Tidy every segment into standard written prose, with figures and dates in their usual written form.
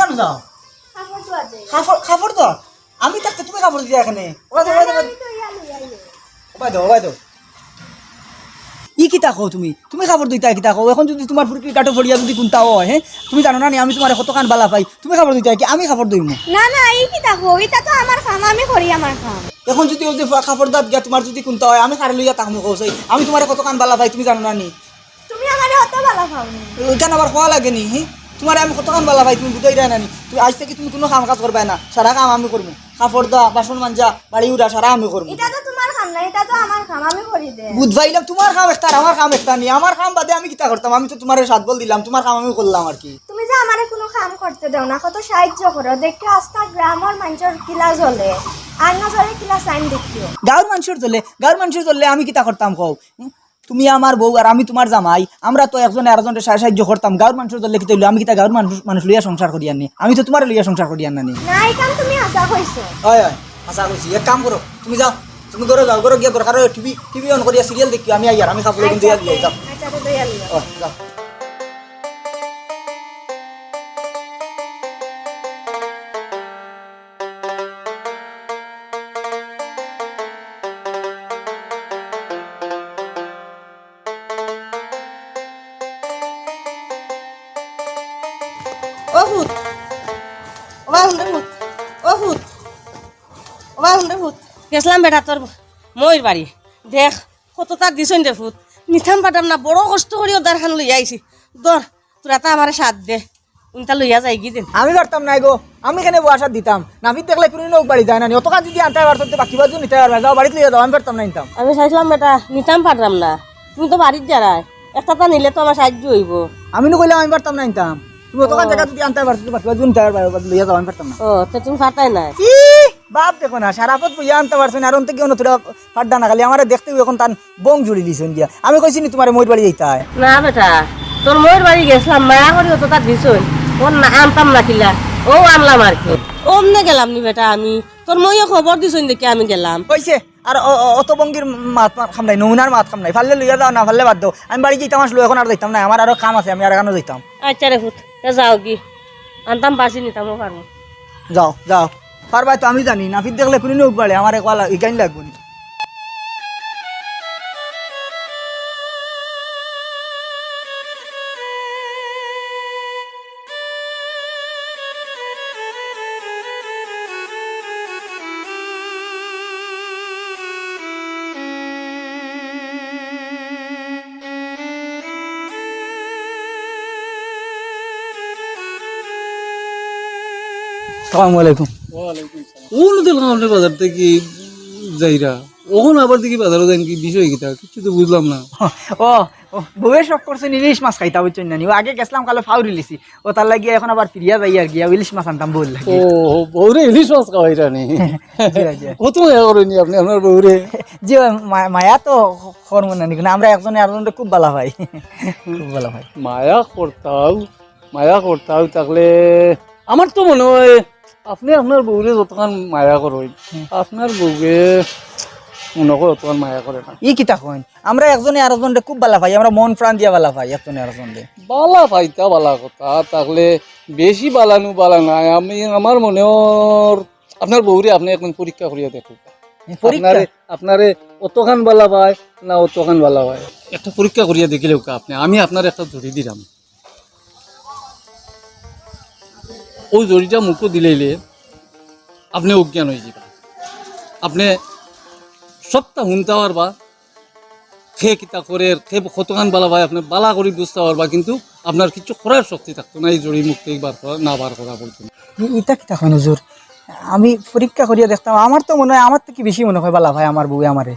কেন যাও? খাফড় তো আমি থাকতে তুমি খাফড় দিয়া এখানে ই কিতা কও তুমি তুমি খাবার দুইটা কিতা কও এখন যদি তোমার ফুরকি কাটো ফড়িয়া যদি কোনটা হয় হ্যাঁ তুমি জানো না আমি তোমার কতখান বালা পাই তুমি খাবার দুইটা কি আমি খাবার দইমু না না এই কিতা কও এটা তো আমার কাম আমি করি আমার কাম এখন যদি ওই যে খাবার দাঁত গিয়া তোমার যদি কোনটা হয় আমি খারে লইয়া তাকমু কওছাই আমি তোমার কতখান বালা পাই তুমি জানো না নি তুমি আমারে অত ভালো খাও না ওইখান আবার খাওয়া লাগে নি হ্যাঁ তোমার আমি কতখান বালা পাই তুমি বুঝাই না নি তুই আজ থেকে তুমি কোনো কাম কাজ করবে না সারা কাম আমি করবো খাবার দা বাসন মাঞ্জা বাড়ি উড়া সারা আমি করবো এটা তো তোমার কাম না এটা তো আমার কাম আমি করি দে বুঝবাইলাম তোমার কাম একটা আর আমার কাম একটা নি আমার কাম বাদে আমি কিতা করতাম আমি তো তোমার সাত বল দিলাম তোমার কাম আমি করলাম আর কি তুমি যে আমারে কোনো কাম করতে দাও না কত সাহায্য করো দেখতে আস্তা গ্রামের মানুষের কিলা জ্বলে আর না জ্বলে কিলা সাইন দেখিও গাঁর মানুষের চললে আমি কিতা করতাম কও তুমি আমার বউ আর আমি তোমার জামাই আমরা তো একজনে আরেকজনের সাহায্য করতাম গাঁর মানুষের চললে কিতা হইলো আমি কিতা গাঁর মানুষ লইয়া সংসার করি আনি আমি তো তোমার লইয়া সংসার করি আনি না এই কাম তুমি আশা কইছো হয় হয় আশা করছি এক কাম করো তুমি যাও তুমি ঘরে যাও ঘরে গিয়ে দরকার টিভি অন করিয়া সিরিয়াল দেখি আমি আইয়ার আমি খাবো কিন্তু যাও আচ্ছা তো দইয়া লিও যাও গেছিলাম বেটা তোর ময়ূর বাড়ি দেখ কত তার দিছন দে ফুট নিথাম পাটাম না বড় কষ্ট করি ওদার খান লইয়া আইছি দর তোরা তা আমার সাথ দে উনটা লইয়া যাই কি দিন আমি পারতাম নাই গো আমি কেন বসার দিতাম নাফিত দেখলে কোনো লোক বাড়ি যায় না অত কাজ যদি আনতে পারতো বাকি বাজু নিতে পারবে যাও বাড়িতে লিয়ে যাও আমি পারতাম না নিতাম আমি চাইছিলাম বেটা নিতাম পারলাম না তুমি তো বাড়ির যারাই একটা তা নিলে তো আমার সাহায্য হইব আমি নো কইলাম আমি পারতাম না নিতাম তুমি অত কাজ জায়গা যদি আনতে পারতো বাকি বাজু নিতে পারবে লিয়ে যাও আমি পারতাম না ও তো তুমি ফাটাই নাই বাপ দেখো না সারাপত বইয়া আনতে পারছো না আর অন্তে কেউ তোরা ফাড্ডা না খালি আমার দেখতে এখন তার বং জুড়ি দিছ গিয়া আমি কইছি নি তোমার ময়ূর বাড়ি যাইতে হয় না বেটা তোর ময়ূর বাড়ি গেছিলাম মায়া করি অত তার দিছন ওর না আনতাম না কিলা ও আনলাম আর কি অমনে গেলাম নি বেটা আমি তোর ময়ও খবর দিছন দেখি আমি গেলাম কইছে আর অত বঙ্গির মাত খামলাই নমুনার মাত খামলাই ফাললে লইয়া যাও না ফাললে বাদ দাও আমি বাড়ি যাইতাম আসলো এখন আর যাইতাম না আমার আরো কাম আছে আমি আর এখানে যাইতাম আচ্ছা রে ফুট যাও কি আনতাম বাসি নিতাম ও পারবো যাও যাও পারবাই তো আমি জানি নাফিত দেখলে কোনো লোক বাড়ে আমার এক ইকাইন লাগবো নি আসসালামু আলাইকুম ওগুলো দেখলাম আপনি বাজার থেকে যাইরা ওখানে আবার দেখি বাজারও যান কি বিষয় কিতা কিছু তো বুঝলাম না ও বউয়ের শখ করছে ইলিশ মাছ খাইতা বুঝছেন না ও আগে গেছিলাম কালে ফাউরি লিছি ও তার লাগিয়ে এখন আবার ফিরিয়া যাই আর গিয়া ইলিশ মাছ আনতাম বল লাগে ও বউরে ইলিশ মাছ খাওয়াইরা নি কত মায়া করেনি আপনি আপনার বউরে যে মায়া তো কর্ম না কিন্তু আমরা একজনে আরেকজনকে খুব ভালো ভাই খুব ভালো ভাই মায়া করতাও তাহলে আমার তো মনে হয় আপনি আপনার বউরে যতক্ষণ মায়া করেন আপনার বউকে মনে করে অতক্ষণ মায়া করে না ই কিতা কইন আমরা একজনে আরেকজনকে খুব ভালো ভাই আমরা মন প্রাণ দিয়া ভালো ভাই একজনে আরেকজনকে বালা পাইতা বালা কথা তাহলে বেশি বালানু বালা নাই আমি আমার মনে আপনার বউরে আপনি এখন পরীক্ষা করিয়া দেখুন আপনারে অতখান বালা পায় না অতখান বালা পায় একটা পরীক্ষা করিয়া দেখিলেও আপনি আমি আপনার একটা ধরি দিলাম ওই জড়িটা মুখো দিলেইলে আপনি অজ্ঞান হয়ে যাবেন আপনি সবটা শুনতে পারবা খে কিতা করে খে কতখান বালা ভাই আপনি বালা করে বুঝতে পারবা কিন্তু আপনার কিছু করার শক্তি থাকতো না এই জড়ি মুখ থেকে বার করা না বার করা পর্যন্ত ইটা কিতা কইন হুজুর আমি পরীক্ষা করিয়া দেখতাম আমার তো মনে হয় আমার থেকে বেশি মনে হয় বালা ভাই আমার বউ আমারে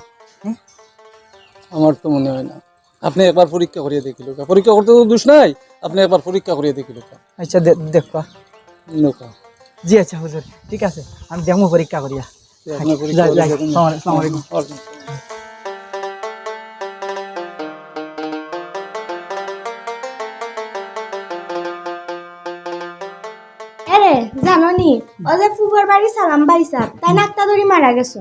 আমার তো মনে হয় না আপনি একবার পরীক্ষা করিয়া দেখিল পরীক্ষা করতে তো দোষ নাই আপনি একবার পরীক্ষা করিয়া দেখিল আচ্ছা দেখবা নৌকা জি আচ্ছা হুজুর ঠিক আছে আমি দেখবো পরীক্ষা করিয়া আসসালামু আলাইকুম আরে জানো নি ও যে ফুবর বাড়ি সালাম বাইসা তাই নাকটা ধরি মারা গেছে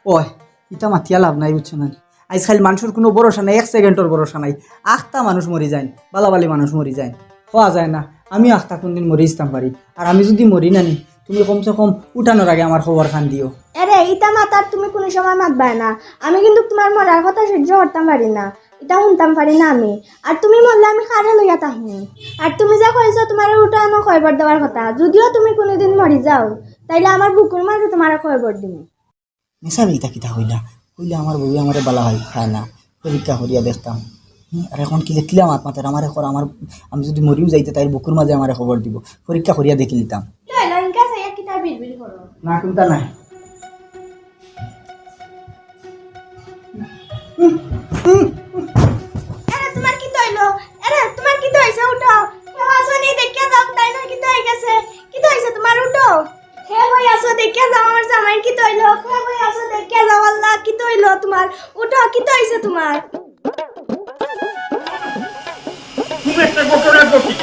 ওই ইটা মাতিয়া লাভ নাই বুঝছো না আজকাল মানুষের কোনো ভরসা নাই এক সেকেন্ডের ভরসা নাই আখটা মানুষ মরি যায় বালাবালি মানুষ মরি যায় হওয়া যায় না আমি আখতা কোনদিন মরি ইস্তাম পারি আর আমি যদি মরি নানি তুমি কমসে কম উঠানোর আগে আমার খবর খান দিও। আরে ইটা মাতার তুমি কোনো সময় মাতবাই না, আমি কিন্তু তোমার মরার কথা সহ্য করতাম পারি না, এটা শুনতাম পারি না আমি। আর তুমি মরলে আমি কারে লইয়া তাহুন। আর তুমি যা কইছো তোমার উঠানো খবর দেওয়ার কথা, যদিও তুমি কোনোদিন মরি যাও তাইলে আমার বুকুর মাঝে তোমার খবর দিব। মিশাবি ইতা কিতা হইলা হইলে আমার বউ আমার বালা হয় খায় না, পরীক্ষা করিয়া দেখতাম। আর এখন কি কিলা মাত মাতের আমার এখন আমার আমি যদি মরিও যাইতে তাই বুকুর মাঝে আমার খবর দিব, পরীক্ষা করিয়া দেখি নিতাম। ইনকা চাইয়া কিতা বিড়বিড় করো না কোনটা নাই আরে তোমার কি হইলো? আরে তোমার কি হইছে? উঠো, কেউ আসনি দেখিয়া যাও, তাই না কি হই গেছে? কি হইছে তোমার? উঠো, হে ভাই আসো দেখিয়া যাও আমার জামাই কি হইলো? হে ভাই আসো দেখিয়া যাও, আল্লাহ কি হইলো তোমার? উঠো, কি হইছে তোমার? তুমি একটা ঘটনা ঘটি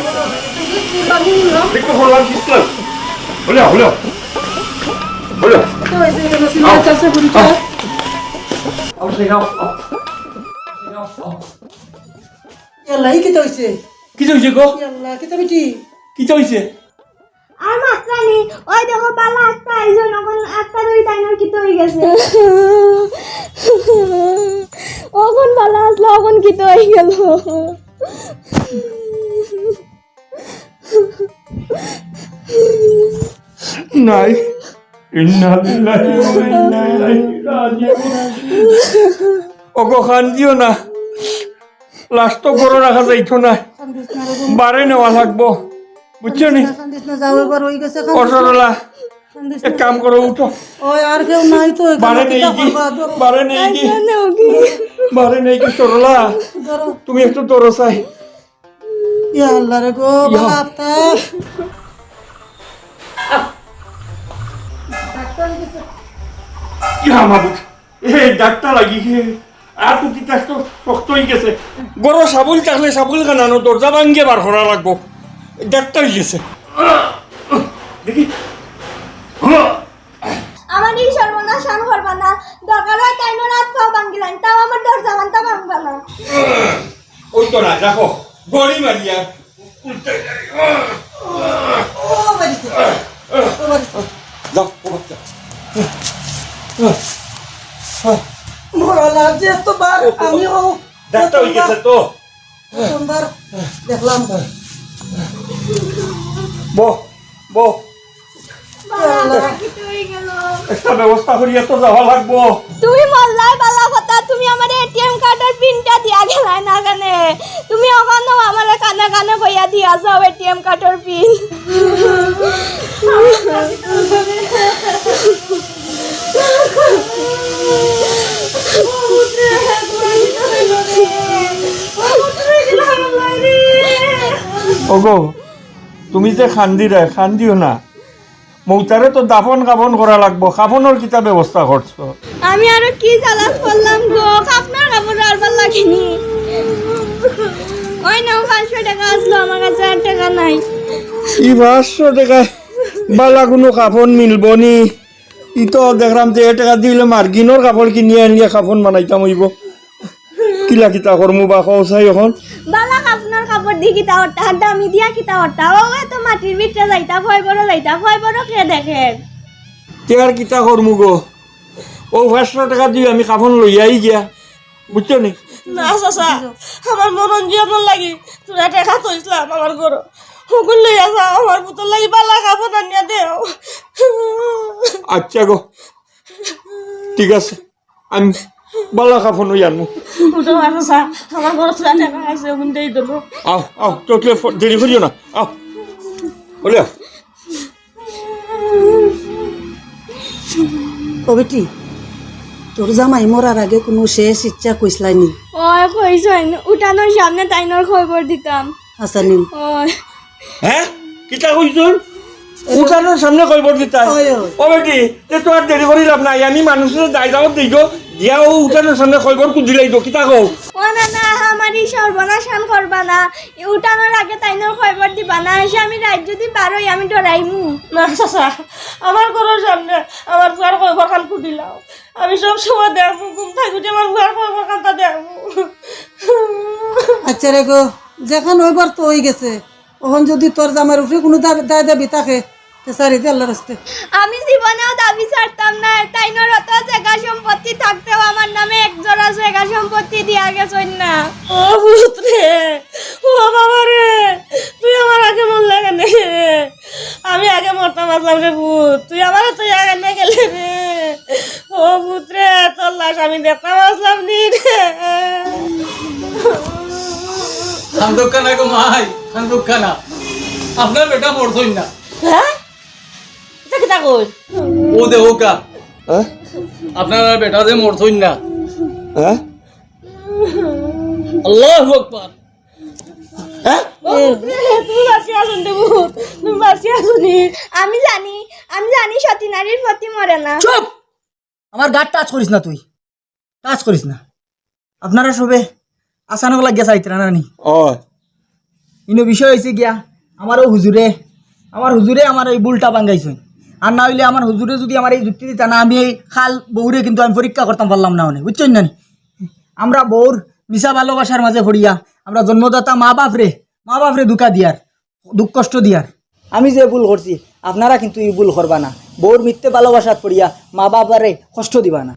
একটু হলাম ইসলাম হলো হলো হলো ইয়াল্লাই কিতা হইছে? কি হয়েছে গো ইয়াল্লাহ কিতা বিটি? কি হয়েছে আর মাত্রানি ওই দেখো বালা একটা আইজন এখন একটা দুই টাইনার কি হই গেছে। ওখন বালা আসলো ওখন কি হই গেল। নাই ইন্না লিল্লাহি ওয়া ইন্না ইলাইহি রাজিউন ওগো খান দিও না লাস্ট তো গরো রাখা যাইতো না বারে নেওয়া লাগবো বুঝছো নি যাও এবার হই গেছে অসরলা এক কাম করো উঠো ওই আর কেউ নাই তো বারে নেই কি বারে নেই কি বারে নেই কি সরলা তুমি একটু তোর চাই ইয়া আল্লাহ রে গো বাবা আপতা ইয়া মাবুত এই ডাক্তার লাগি আর তো তিতাস তো শক্ত হয়ে গেছে গরো সাবুল থাকলে সাবুল খানানো দরজা ভাঙ্গিয়ে বার করা লাগবো ডাক্তার গেছে দেখি আমার এই সর্বনাশান করবা না, দরকার হয় টাইনো রাত খাও ভাঙ্গিলাম, তাও আমার দরজা ভাঙতা ভাঙবা না। ওই তো না দেখো গড়ি মারিয়া উল্টে যাও মোরা লাগছে এতবার আমি ও ডাক্তার হয়ে গেছে তো প্রথমবার দেখলাম বো বো বালা কি হই গেল? একটা ব্যবস্থা করিয়া তো যাওয়া লাগবো তুমি মল্লাই বালা কথা, তুমি আমার এটিএম কার্ডের পিনটা দিয়া গেলাই না কানে, তুমি ওখানে আমার কানে কানে কইয়া দিয়া যাও এটিএম কার্ডের পিন। ওগো তুমি যে খান্দিও না মৌতারে তো দাফন কাফন করা লাগবো কাফনের কিতা ব্যবস্থা করছো আমি আরো কি জ্বালাত করলাম গো, আপনার কাপড় আরবার লাগেনি। ওই নাও 500 টাকা আসলো, আমার কাছে আর টাকা নাই। ই 500 টাকায় বালা কোনো কাফন মিলব নি ই তো দেখলাম যে টাকা দিলে মার্গিনোর কাপড় কিনিয়ে আনিয়ে কাফন বানাইতাম হইব কিলা কিতা করমু বা কৌসাই এখন বালা আপনার কাপড় দি কিতা হরতা, আর দামি দিয়া কিতা হরতা, ও তো মাটির ভিতরে যাইতা, ভয় বড় কে দেখে। টেকার কিতা করমু গো ও 500 টাকা দিয়ে আমি কাফন লইয়াই গিয়া বুঝছো নি না চাচা আমার মরণ জীবন লাগি তোরা টেকা থইছিলাম আমার ঘর হুকুল লইয়া যাও আমার পুতর লাগি বালা খাবো না নিয়ে দেও। আচ্ছা গো ঠিক আছে আমি বালা কাফন হই আনমু উঠো চাচা আমার ঘর তোরা টেকা আছে ওখান দিয়ে দেবো। আও তোকে দেরি করিও না আও বলে ও বেটি তোর জামাই মরার আগে কোনো শেষ ইচ্ছা কইসলাইনি? ওই কইছেন উঠানোর সামনে তাইনোর খবর দিতাম। আসানি ওই হ্যাঁ কিতা কইছুন উঠানোর সামনে কইবর দিতা ও বেটি তে তো আর দেরি করি লাভ নাই আমি মানুষের যাই যাও দিগো দিয়া ও উঠানোর সামনে কইবর কুদিলাই দো কিতা কও ও না না আমারই সর্বনাশান করবা না, উঠানোর আগে তাইনোর খবর দিবা না, এসে আমি রাত যদি বারোই আমি ডরাইমু। না চাচা আমার ঘরের সামনে আমার বুয়ার কয়বার কান ফুটিলাও আমি সব সময় দেখবো ঘুম থাকুতে আমার বুয়ার কয়বার কানটা দেখবো। আচ্ছা রে গো যেখান ওইবার তো হয়ে গেছে ওখান যদি তোর জামার উপরে কোনো দায় দাবি থাকে তে সারি দে আল্লাহর রাস্তে। আমি জীবনেও দাবি ছাড়তাম না, তাইনোর অত জায়গা সম্পত্তি থাকতেও আমার নামে এক জোড়া জায়গা সম্পত্তি দিয়া গেছেন না। ও ভূত রে, ও বাবা রে, তুই আমার আগে মরলে কেন? আমি আগে মরতাম আসলাম রে ভূত, তুই আমার তুই আগে না গেলে রে। ও ভূত রে, তোর লাশ আমি দেখতাম আসলাম নি রে। খান্দুকানা গো মাই, খান্দুকানা আপনার বেটা মরছই না। হ্যাঁ, এটা কিতা কই? ও দেহকা আপনার বেটা যে মরছই না। আল্লাহু আকবার। ও ভূত রে, তুই বাঁচি আসুন রে ভূত, তুমি বাঁচি আসুনি। আমি জানি সতী নারীর প্রতি মরে না। চুপ! আমার গাট টাচ করিস না, তুই টাচ করিস না। আপনারা সবে আসানক লাগিয়া চাইতরা না নি? ইনো বিষয় হয়েছে গিয়া আমার হুজুরে আমার এই বুলটা বাঙ্গাইছেন। আর না হইলে আমার হুজুরে যদি আমার এই যুক্তি দিতা না, আমি এই খাল বউরে কিন্তু আমি পরীক্ষা করতাম পারলাম না। অনেক বুঝছেন না নি? আমরা বউর মিশা ভালোবাসার মাঝে পড়িয়া আমরা জন্মদাতা মা বাপরে দুঃখ দিয়ার, দুঃখ কষ্ট দিয়ার। আমি যে ভুল করছি আপনারা কিন্তু এই ভুল করবা না। বউর মিথ্যে ভালোবাসাত পড়িয়া মা বাবারে কষ্ট দিবা না।